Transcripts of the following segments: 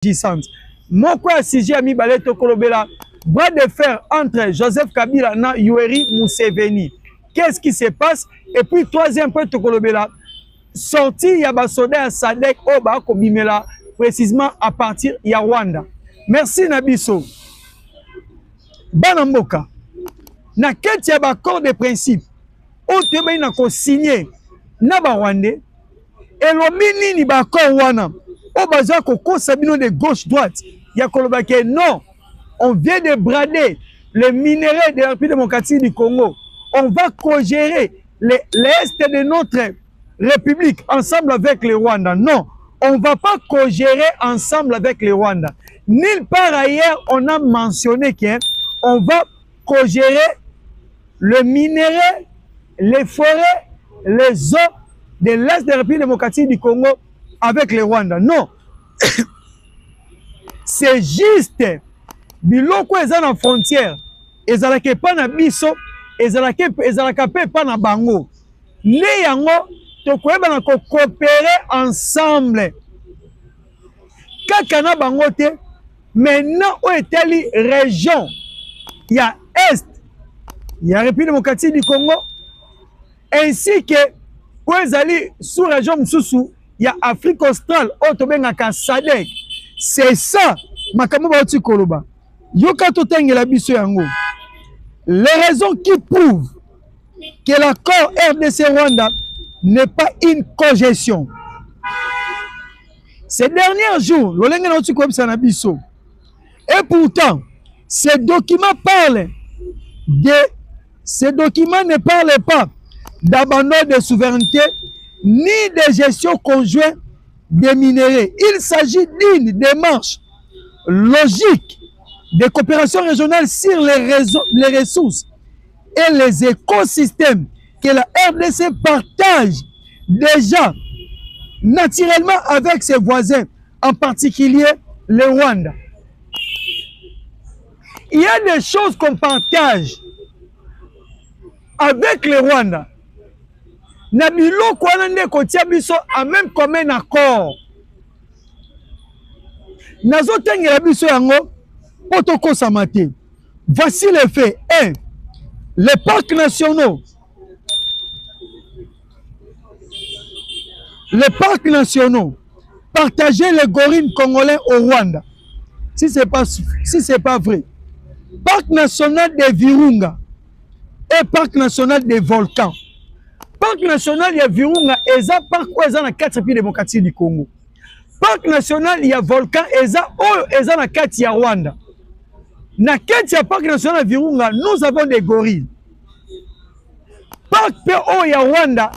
agissante. Mon quoi sujet ami Baleto Kolobela, bras de fer entre Joseph Kabila et Yoweri Museveni. Qu'est-ce qui se passe? Et puis troisième point Kolobela, sorti Yabasoda à Sadek Oba Kobimela, précisément à partir de Rwanda. Merci Nabiso. Banamboka. Na keti ya accord de principe. O tebe na ko signé na ba Rwandais. Et l'obini ni ba accord wana. O baza ko sabino de gauche droite. Ya koloba ke non. On vient de brader le minerai de la République démocratique du Congo. On va co-gérer l'est de notre République ensemble avec le Rwanda. Non, on ne va pas co-gérer ensemble avec le Rwanda. Nulle part ailleurs, on a mentionné qu'on va co-gérer le minerai, les forêts, les eaux de l'est de la République démocratique du Congo avec le Rwanda. Non. C'est juste biloko eza na frontière. Ezalaka pa na biso, ezalaka pe pa na bango. Ne yango tokoyeba na ko coopérer ensemble. Kaka na bango te, maintenant o etali région ya est ya République démocratique du Congo ainsi que o ezali sous région mususu ya Afrique australe o tobengaka SADC. C'est ça makambo ba oti koloba. Yoka totengela biso yango. Les raisons qui prouvent que l'accord RDC-Rwanda n'est pas une cogestion. Ces derniers jours, et pourtant, ces documents ne parlent pas d'abandon de souveraineté ni de gestion conjointe des minéraux. Il s'agit d'une démarche logique de coopération régionale sur les ressources et les écosystèmes que la RDC partage déjà naturellement avec ses voisins, en particulier le Rwanda. Il y a des choses qu'on partage avec le Rwanda. Nabilo Kwanande Kotiabiso a même comme un accord. Nazo Tengela Biso Yango. Voici les faits. 1. Les parcs nationaux. Les parcs nationaux partageaient les gorilles congolais au Rwanda. Si ce n'est pas vrai. Parc national des Virunga et parc national des volcans. Parc national des Virunga et ça parc où est la 4 pays démocratiques du Congo. Parc national des volcans et ça la 4 ya Rwanda. Na kati ya parc national Virunga, nous avons des gorilles. Parc PO ya Rwanda,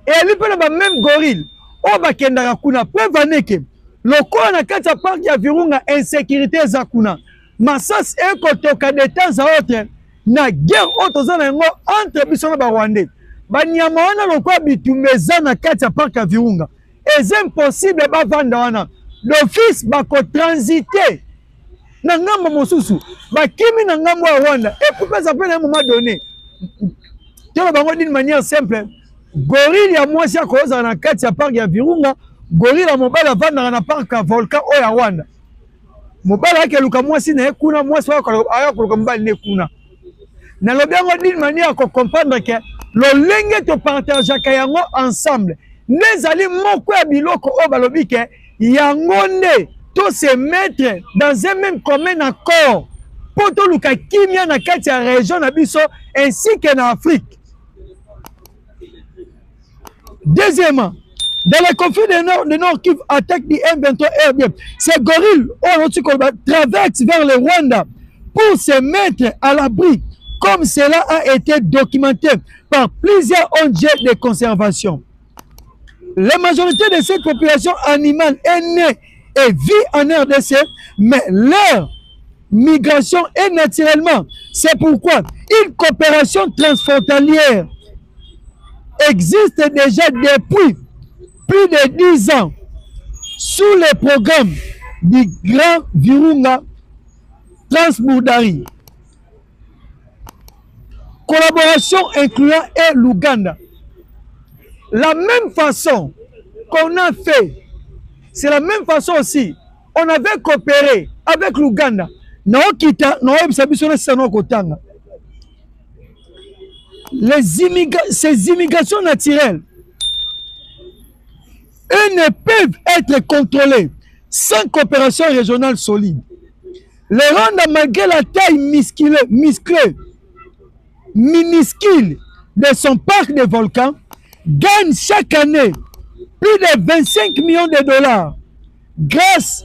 et elle peut avoir même gorille. O bakendaka kuna preuve aneke. Lokola na kati ya parc ya Virunga insécurité za kuna. Masas ekotoka de temps à autre na guerre otozana yango entre biso na ba Rwandais. Banyama wana lokola bitumeza na kati ya parc ya Virunga. C'est impossible ba vanda wana. L'office bako transiter. Nangamba mosusu bakimi na ngambo ya Rwanda et pour ça peut à un moment donné telo bango d'une manière simple gorille ya mwasi ya koza na kati ya parc ya Virunga gorille ya mobala vanda na parc ya volcan o ya Rwanda mobala yake luka mwasi na kuna mwasi wa aya kuluka mbali ne kuna na lobango d'une manière ko comprendre que lolenge to partage kayango ensemble nezali moko ya biloko o balobi ke yango nde tous se mettre dans un même commun accord pour tout le Kimia na kati ya région na biso ainsi que en Afrique. Deuxièmement, dans les conflits de Nord qui attaquent du M23 RDF, ces gorilles traversent vers le Rwanda pour se mettre à l'abri, comme cela a été documenté par plusieurs ONG de conservation. La majorité de cette population animale est née et vit en RDC, mais leur migration est naturellement. C'est pourquoi une coopération transfrontalière existe déjà depuis plus de 10 ans sous le programme du Grand Virunga Transboundary. Collaboration incluant et l'Ouganda. La même façon qu'on a fait, c'est la même façon aussi on avait coopéré avec l'Ouganda. Ces immigrations naturelles, elles ne peuvent être contrôlées sans coopération régionale solide. Le Rwanda, malgré la taille minuscule de son parc de volcans, gagne chaque année plus de 25 millions de dollars grâce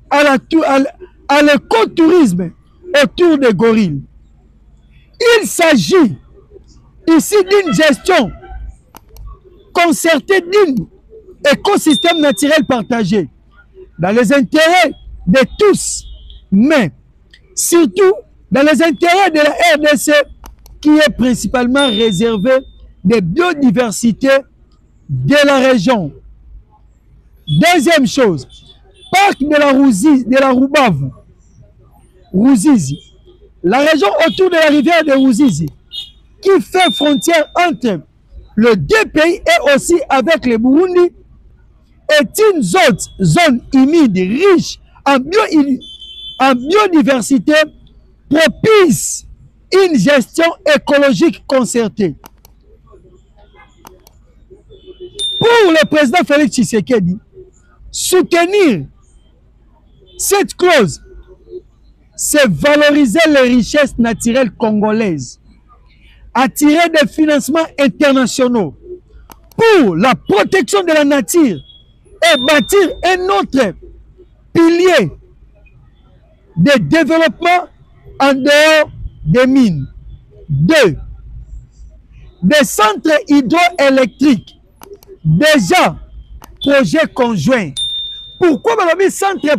à l'écotourisme autour des gorilles. Il s'agit ici d'une gestion concertée d'un écosystème naturel partagé dans les intérêts de tous, mais surtout dans les intérêts de la RDC qui est principalement réservée des biodiversités de la région. Deuxième chose, parc de la Rubavu, Ruzizi, la région autour de la rivière de Ruzizi, qui fait frontière entre les deux pays et aussi avec le Burundi, est une zone humide riche en biodiversité propice une gestion écologique concertée. Pour le président Félix Tshisekedi, soutenir cette clause, c'est valoriser les richesses naturelles congolaises, attirer des financements internationaux pour la protection de la nature et bâtir un autre pilier de développement en dehors des mines. 2. Des centres hydroélectriques. Déjà, projet conjoint. Pourquoi les centres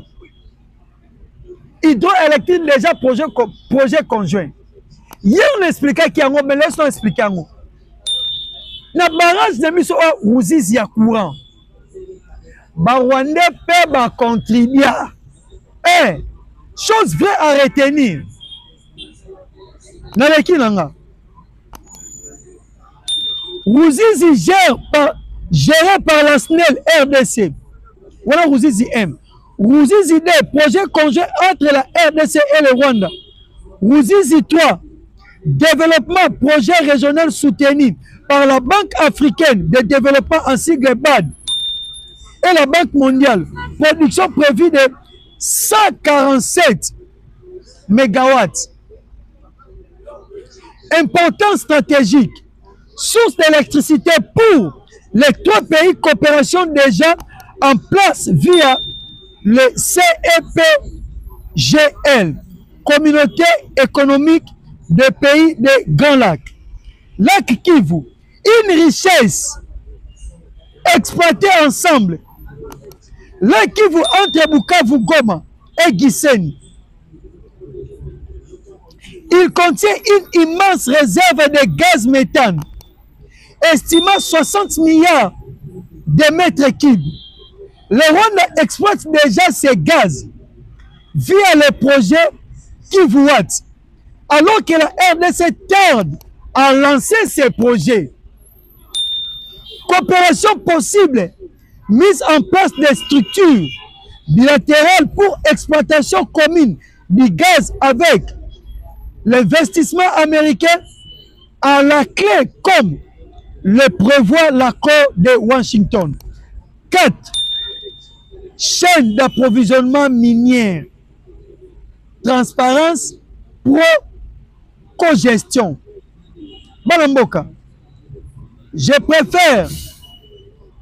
hydroélectriques déjà projet conjoint? Hier on expliquait qu'il y a un mais laisse-nous expliquer. Na barrage de mise au Ruzizi ya courant. Ba Rwandais peuvent contribuer. Chose vraie à retenir. Naleki nanga. Ruzizi géré par la SNEL RDC. Voilà Ruzizi M. Ruzizi D, projet conjoint entre la RDC et le Rwanda. Ruzizi 3, développement projet régional soutenu par la Banque africaine de développement en sigle BAD et la Banque mondiale. Production prévue de 147 mégawatts. Importance stratégique. Source d'électricité pour les 3 pays, coopération déjà en place via le CEPGL, Communauté économique des pays des Grands Lacs. Lac Kivu, une richesse exploitée ensemble. Lac Kivu entre Bukavu, Goma et Gisenyi. Il contient une immense réserve de gaz méthane, estimant 60 milliards de mètres cubes. Le Rwanda exploite déjà ces gaz via le projet Kivuwat, alors que la RDC tarde à lancer ces projets. Coopération possible, mise en place des structures bilatérales pour exploitation commune du gaz avec l'investissement américain à la clé comme le prévoit l'accord de Washington. 4. Chaîne d'approvisionnement minière. Transparence, co-gestion. Balamboka, je préfère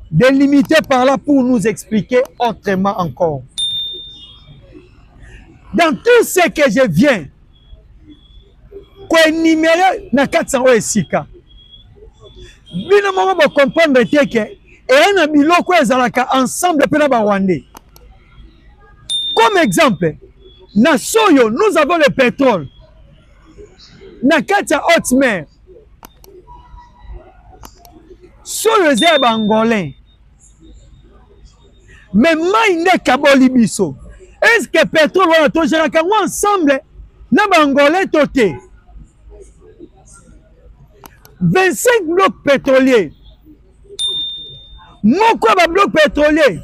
délimiter par là pour nous expliquer autrement encore. Dans tout ce que je viens, énumérer na 400 esika. Bino mama ba comprendre que et na biloko ezalaka ensemble pe na ba Rwandais. Comme exemple, na Soyo, nous avons le pétrole. Na Katia haute mer. Soyo zé bangolais. Mais maïne kaboli biso. Est-ce que pétrole wana to géraka ensemble na bangolais toté? 25 blocs pétroliers. Mon quoi bloc pétrolier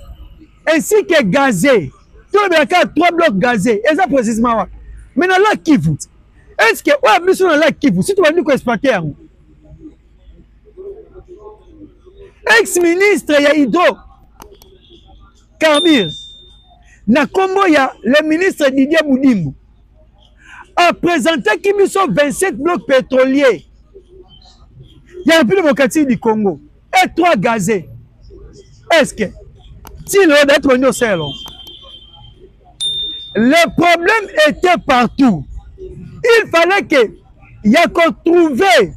ainsi que gazé tout le monde a 3 blocs gazés. Et ça précisément. Mais dans la Kivu, est-ce que on a besoin dans la Kivu? Si tu vas nous exploiter, ex-ministre ya Hydro Carbure, na kombo ya le ministre Didier Boudimbo, a présenté qui mis 27 blocs pétroliers. Il y a un peu de démocratie du Congo. Et 3 gazés. Est-ce que si le d'être venu au salon, le problème était partout. Il fallait que il y a qu'on trouver,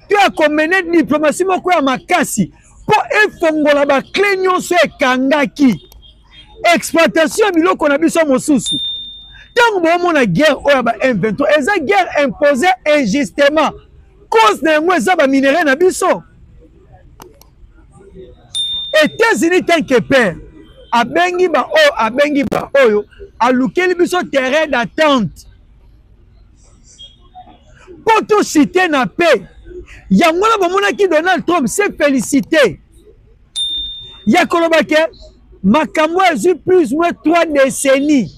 tu as qu'on mené de diplomatie à Makassi pour effongola ba clignon sur Kangaki. Exploitation bilo qu'on a vu sur mon sous. Tant que mon guerre ou ba M23, et ça guerre imposée injustement. Cause de moi ça ba minerai na biso. États-Unis tant que père abengi ba oyo alukeli biso terrain d'attente pour tout citer na paix. Yangola bomona ki Donald Trump s'est félicité. Yakolobake makambo a plus ou moins 3 décennies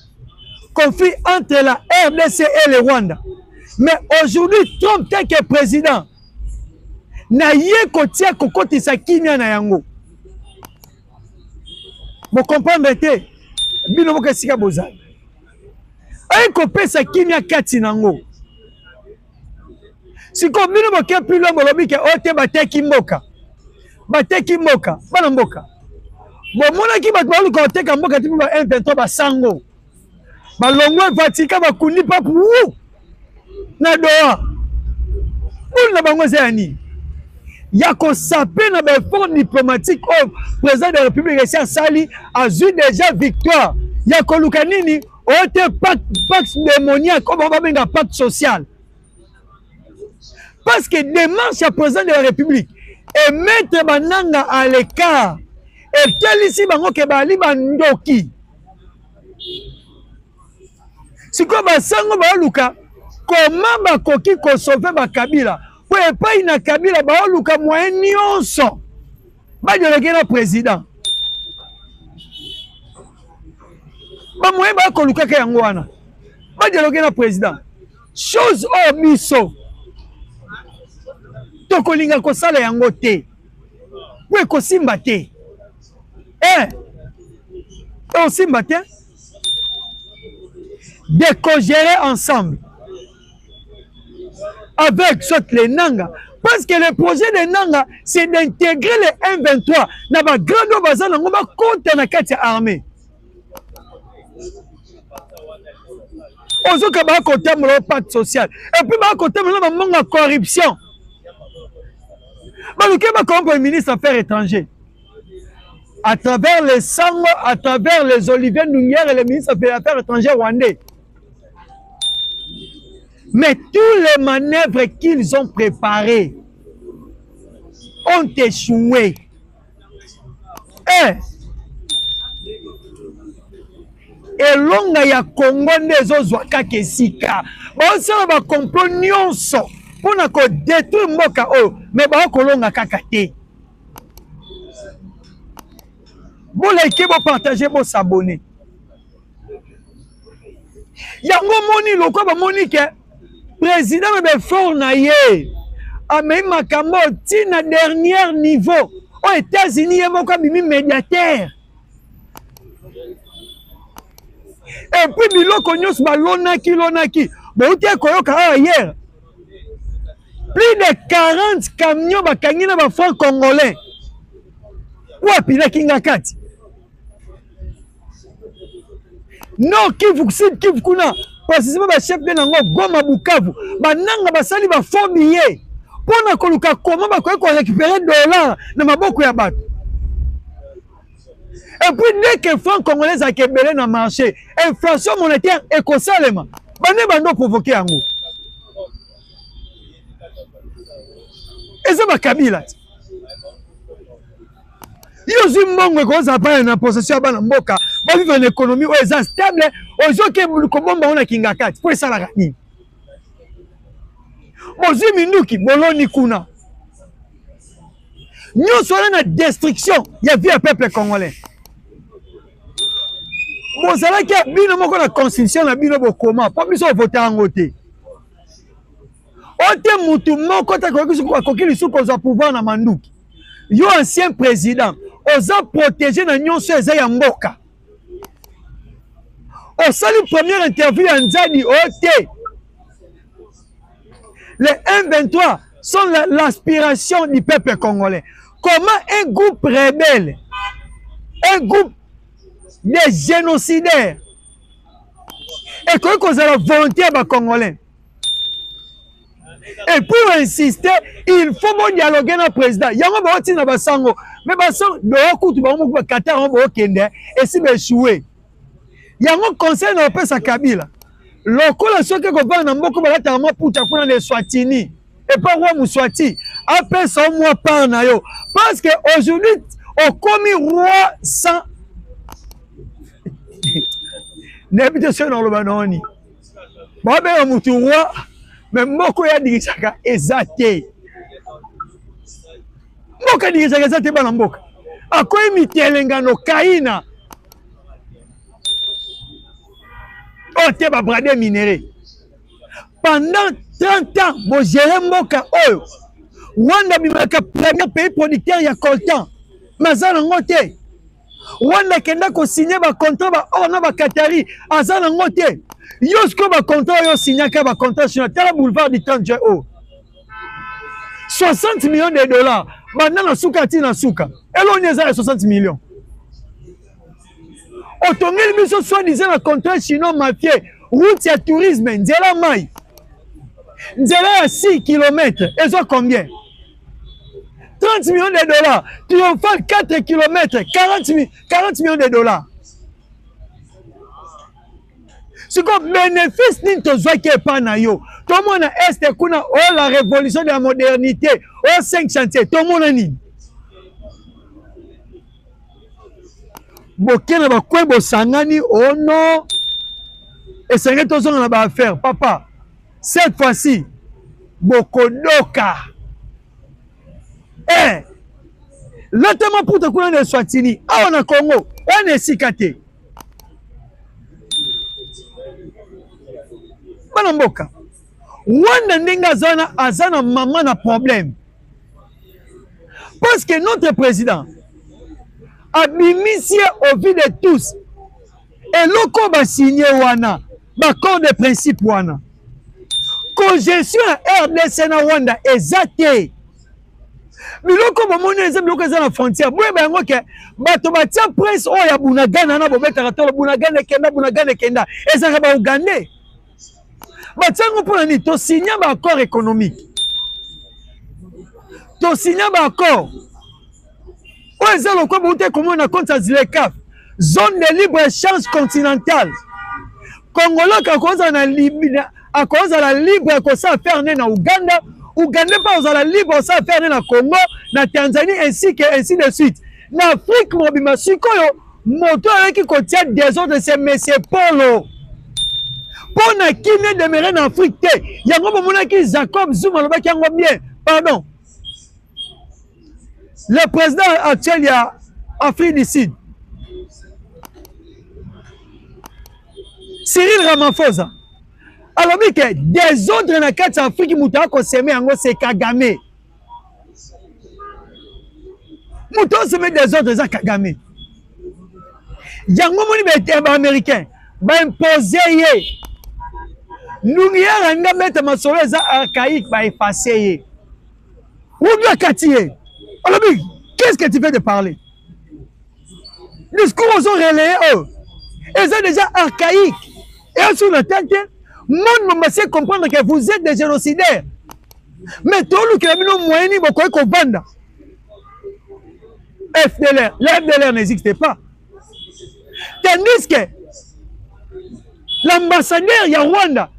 conflit entre la RDC et le Rwanda. Mais aujourd'hui Trump tant que président na ye kotia kokotisa kimia na yango. Vous comprenez te bino boka sika bozali ay kopesa kimia kati nango siko bino boka plus loin bolobi ke ote bateki mboka bana mboka bomona ki bato baluka oteka mboka tipi ba M23 basango balongwe Vatika bakundi papu na doa na bango zani ya ko sapé na ba effort diplomatique au président de la République Richard Sali a eu déjà victoire ya ko luka nini ote pacte démoniaque comme on va benga pacte social parce que démarche à président de la République et mettre bananga à l'écart et tel ici bango ke bali bandoki siko basango ba luka comment bakoki ko sauver ba Kabila pour pas ina Kabila ba luka moyen nyonso ba joleke na président ba moyen ba ko luka ke yango wana ba joleke na président chose au biso to kolinga ko sala yango te pour ko simba te on simba te de co-gérer ensemble avec les Nanga. Parce que le projet de Nanga, c'est d'intégrer les M23 dans la grande bazar contre la carte armée. On se bat contre le pacte social. Et puis, on contre la corruption. Le ministre des Affaires étrangères, à travers les Sango, à travers les Olivier Nunguer et le ministre des Affaires étrangères rwandais. Mais tous les manœuvres qu'ils ont préparées ont échoué. Et longa ya Congo nezo zwaka kesika. Ba osala ba complot nyonso pona ko détruire mboka o, mais ba ko longa kaka te. Bon like bo partager bo s'abonner. Yango moni loko ba moni ke président de fort naye a même makambo tina dernier niveau aux États-Unis et mon bimi médiateur et puis biloko nyos balonaki bon te koyoka hier plus de 40 camions bakangi na ba francs congolais wapi na kingakati non Kivu kuna précisément ba chef de nango Goma Bukavu bananga basali ba faux billets pona koluka comment ba ko récupérer dollars na maboko ya bato et puis dès que franc congolais a kebelé na marché inflation monétaire ekosalema bane bando provoquer yango et ça ba Kabila yo zimbongo ko za pa na possession bana mboka ba vivre une économie où est stable ozoke komomba ona kingakati pour ça la nini ozi minuki boloni kuna nyoso na destruction ya vie peuple congolais bozalaki ya bino moko na constitution na bino bokoma mpo biso ovote yango te ote mutu moko te akoki lisusu kozwa pouvoir na manduki yo ancien président oza protégé na nyonso eza ya mboka osali première interview ya Nzadi ote les M23 sont l'aspiration du peuple congolais. Comment un groupe rebelle, un groupe de génocidaires, et qu'on a la volonté des Congolais. Et pour insister, il faut bon dialoguer avec le président. Il y a un peu de basango, mais basango, il y a un peu de Qatar, et si échoué. Il y a un conseil dans le pays à Kabila. Lokola soki ko bana mboko balata maputa kuna ne Swatini et pas roi Muswati appelle ça moi par na yo parce que aujourd'hui au commis roi sans n'habite sur dans le banoni ba be mutu roi mais mboko ya digisaka ezate mboka digisaka ezate bana mboka akoyi mitelengano kaina oh, te ba bradé minéré. Pendant 30 ans, vous gérez Mboka Oyo. Rwanda bimaka premier pays producteur ya coltan. Mazana ngote. Rwanda kenda ko signer ba contrat ba or na ba Qatari. Azana ngote. Yosko ba contrat yo signer ka ba contrat sur la boulevard du 30 juin. 60 millions de dollars. Bandana suka tina suka. Elo nyeza 60 millions. Otongeli biso soi-disant la contrat chinois mafieux, route ya tourisme, nzela mai. Nzela ya 6 km, et ça combien? 30 millions de dollars. Triomphal 4 km, 40 millions de dollars. C'est comme bénéfice n'into zwa ke pa na yo. Tout le monde est kuna oh la révolution de la modernité, oh 5 chantiers, tout le monde ni. Bokena ba kwe bosangani oh non et c'est que tous on a ba affaire papa cette fois-ci bokodoka eh l'autrement pour te connaître de Swatini ah on a Congo on est sikate bana mboka wanda ndinga azana maman na problème parce que notre président abimisie au vu de tous et loko ba signé wana ba corps de principe wana congestion à RDC na Rwanda ezate biloko bomoni eza biloko eza na frontière boye ba yango ke bato batia presse o ya Bunagana na bobeta katolo Bunagana kenda ezaka ba Ugandais batango pona ni to signer ba accord économique to signer ba accord où est le quoi comment on a compte ZLECAf zone de libre-échange continentale Congolais à cause de la libre à ça faire na Uganda Uganda pas à la libre ça faire na Congo na Tanzanie ainsi de suite na Afrique mobima sikoyo moto avec côté des autres c'est monsieur Polo pour na qui ne demeurer en Afrique te yango bomona ki Jacob Zuma lobaki yango bien pardon. Le président actuel, il y a Afrique du Sud. Cyril Ramaphosa. Alors, que des autres dans la carte Afrique qui m'ont consommé, c'est Kagame. Mouton se met des autres, c'est Kagame. Yango moni américain, ba imposer. Nous n'y a rien à mettre ma soleil archaïque, ba effacer. Où doit Katié? Alors, qu'est-ce que tu fais de parler? Les discours sont relayés, ils sont déjà archaïques. Et sur la tête, monde m'a fait comprendre que vous êtes des génocidaires. Mais tout le monde moyen ni beaucoup qu'on bande. FDLR, le FDLR n'existe pas. Tandis que l'ambassadeur y a Rwanda,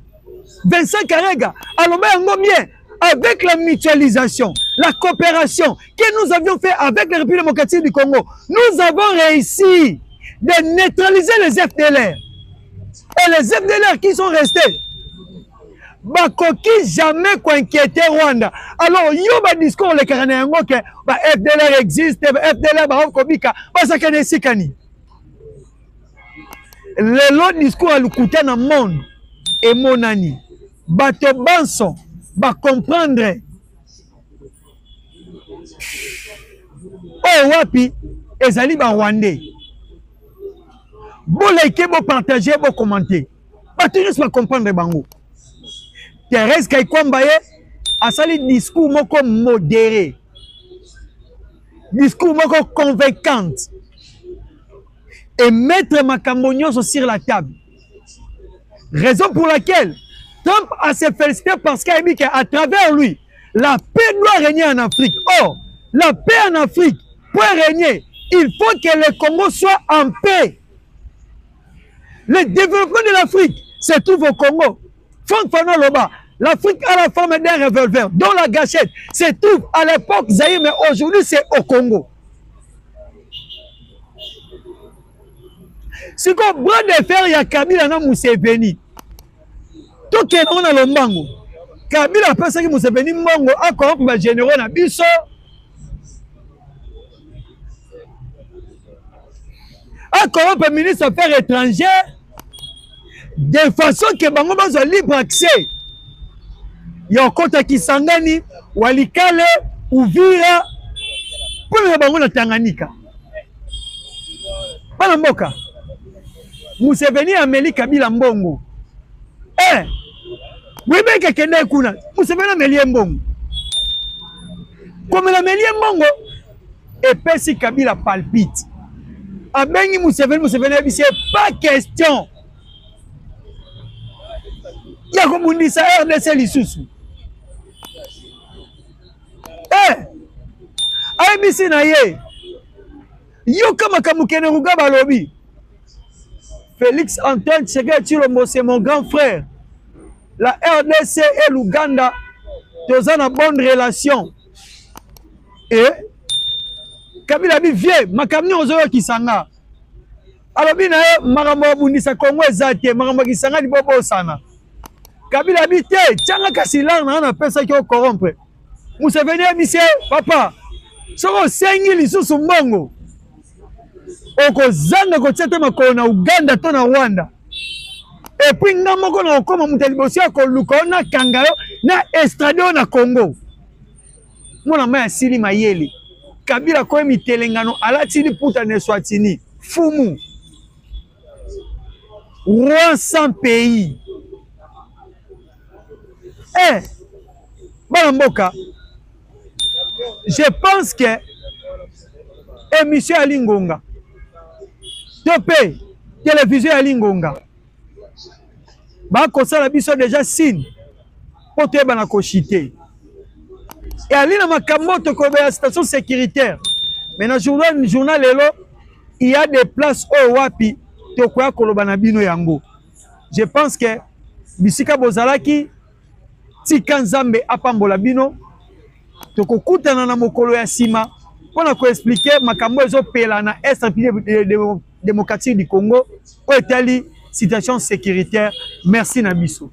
Vincent Karega, alors bien. Avec la mutualisation, la coopération que nous avions fait avec la République démocratique du Congo, nous avons réussi de neutraliser les FDLR. Et les FDLR qui sont restés, bakoki jamais qu'inquiéter Rwanda. Alors, yo ba discours le Karanéango que FDLR existe, FDLR ba kobika, parce que ne sikani. lelo discours alukuta na monde emonani bato banso ba comprendre oh wapi ezali ba rwandais bo like bo partager bo commenter bato nyonso ba comprendre bango. Thérèse Kaikwamba ye asali discours moko modéré, discours moko convaincante et mettre makambo nyonso sur la table. Raison pour laquelle Trump a se félicité parce qu'à travers lui, la paix doit régner en Afrique. Or, la paix en Afrique peut régner. Il faut que le Congo soit en paix. Le développement de l'Afrique se trouve au Congo. Franck Fanon Loba, l'Afrique a la forme d'un revolver, dont la gâchette se trouve à l'époque Zaïre, mais aujourd'hui c'est au Congo. Si qu'on bras de fer, il y a Kabila na Museveni. Tout qui est dans le Lombango. Kabila pense que Museveni Mongo a corrompu les généraux na biso. A corrompu le ministre des Affaires étrangères. De façon que bango bazo libre accès. Yokota Kisangani, Walikale, Uvira, pour le bango na Tanganyika. Pas mboka. Museveni ameli Kabila mbongo. Eh, webeke kende kuna. Museveni ameli mbongo. Comme la ameli mbongo, et pesi Kabila palpite. Abengi Museveni c'est pas question. Ya komundisa RDC lisusu. Eh, aimisi na ye. Yo kama kamukene rugaba lobi. Félix Antoine Tshisekedi Tshilombo, c'est mon grand frère. La RDC et l'Ouganda, ils ont une bonne relation. Et Kabila bi vieux, makamni ozoyo kisanga. Alobi na ye makambo bundisa Kongo ezate, makambo kisanga di bobo sana. Kabila bi te, tianga kasilanga na pesa ki o corrompre. Museveni monsieur, papa, soko sengi lisusu mbongo. Oko zanga kotiete makolo na Uganda to na Rwanda. Et puis nga moko na okoma mutalibosi ko luka na kangalo na estrado na Congo. Mona maya sili mayele. Kabila ko mitelengano alatini puta ne Swatini. Fumu. Roi sans pays. Eh, Balamboka, je pense que émission à Lingonga, Topé, télévision à Lingonga, Bako Salabiso déjà signe pour te banakochité. Et à l'île Makamoto, la station sécuritaire, mais dans le journal, il y a des places au Wapi, Tokoya Kolobanabino Yango. Je pense que Bisika Bozalaki, Tikanzambe apambola bino tokokutana na mokolo ya sima pona ko expliquer makambo ezopela na Est démocratique du Congo o etali situation sécuritaire. Merci na biso.